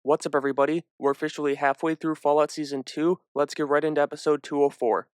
What's up, everybody? We're officially halfway through Fallout Season 2. Let's get right into episode 204.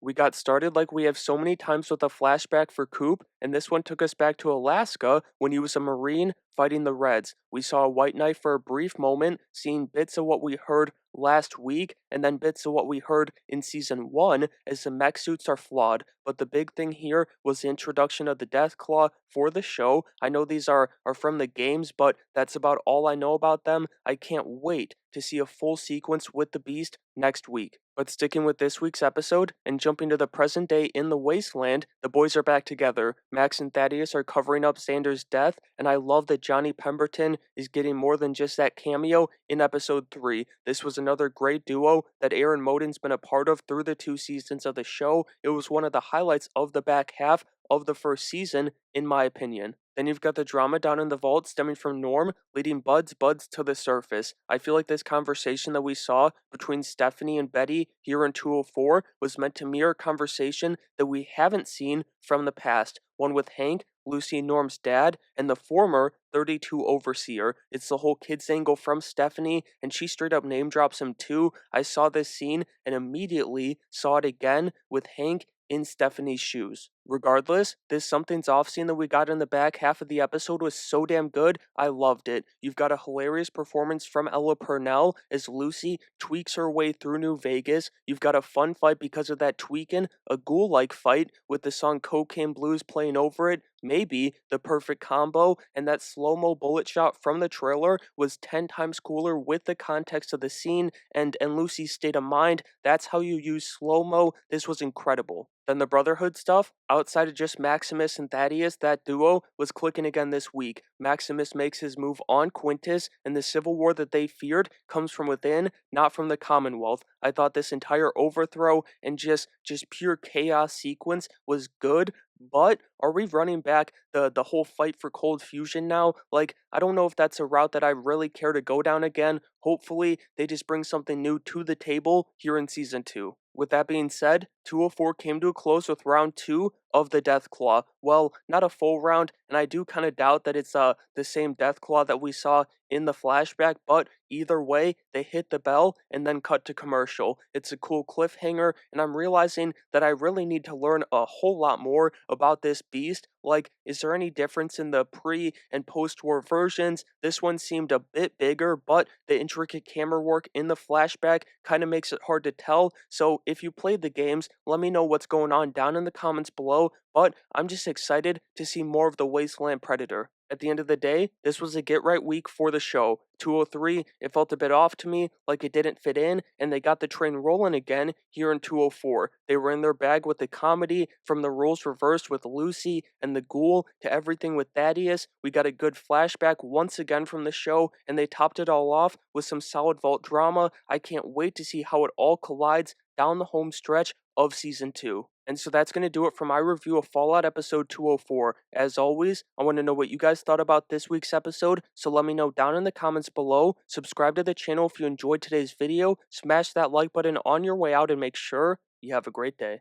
We got started like we have so many times with a flashback for Coop, and this one took us back to Alaska when he was a Marine fighting the Reds. We saw a White Knight for a brief moment, seeing bits of what we heard last week, and then bits of what we heard in Season 1 as the mech suits are flawed. But the big thing here was the introduction of the Deathclaw for the show. I know these are from the games, but that's about all I know about them. I can't wait to see a full sequence with the Beast next week. But sticking with this week's episode and jumping to the present day in the Wasteland, the boys are back together. Max and Thaddeus are covering up Xander's death, and I love that Johnny Pemberton is getting more than just that cameo in episode 3. This was another great duo that Aaron Moden's been a part of through the 2 seasons of the show. It was one of the highlights of the back half of the first season, in my opinion. Then you've got the drama down in the vault stemming from Norm, leading Buds to the surface. I feel like this conversation that we saw between Stephanie and Betty here in 204 was meant to mirror a conversation that we haven't seen from the past. One with Hank, Lucy and Norm's dad, and the former 32 overseer. It's the whole kids angle from Stephanie, and she straight up name drops him too. I saw this scene and immediately saw it again with Hank in Stephanie's shoes. Regardless, this something's off scene that we got in the back half of the episode was so damn good, I loved it. You've got a hilarious performance from Ella Purnell as Lucy tweaks her way through New Vegas. You've got a fun fight because of that tweaking, a ghoul-like fight with the song Cocaine Blues playing over it. Maybe the perfect combo, and that slow-mo bullet shot from the trailer was 10 times cooler with the context of the scene and Lucy's state of mind. That's how you use slow-mo. This was incredible. Then the Brotherhood stuff, outside of just Maximus and Thaddeus, that duo was clicking again this week. Maximus makes his move on Quintus, and the civil war that they feared comes from within, not from the Commonwealth. I thought this entire overthrow and just pure chaos sequence was good, but are we running back the whole fight for cold fusion now? Like, I don't know if that's a route that I really care to go down again. Hopefully, they just bring something new to the table here in Season 2. With that being said, 204 came to a close with round 2 of the Deathclaw. Well, not a full round, and I do kind of doubt that it's the same Deathclaw that we saw in the flashback, but either way, they hit the bell and then cut to commercial. It's a cool cliffhanger, and I'm realizing that I really need to learn a whole lot more about this beast. Like, is there any difference in the pre and post-war versions? This one seemed a bit bigger, but the intricate camera work in the flashback kind of makes it hard to tell. So if you played the games, let me know what's going on down in the comments below, but I'm just excited to see more of the Wasteland Predator. At the end of the day, this was a get-right week for the show. 203, it felt a bit off to me, like it didn't fit in, and they got the train rolling again here in 204. They were in their bag with the comedy, from the roles reversed with Lucy and the ghoul to everything with Thaddeus. We got a good flashback once again from the show, and they topped it all off with some solid vault drama. I can't wait to see how it all collides down the home stretch of Season 2. And so that's going to do it for my review of Fallout episode 204. As always, I want to know what you guys thought about this week's episode, so let me know down in the comments below. Subscribe to the channel if you enjoyed today's video, smash that like button on your way out, and make sure you have a great day.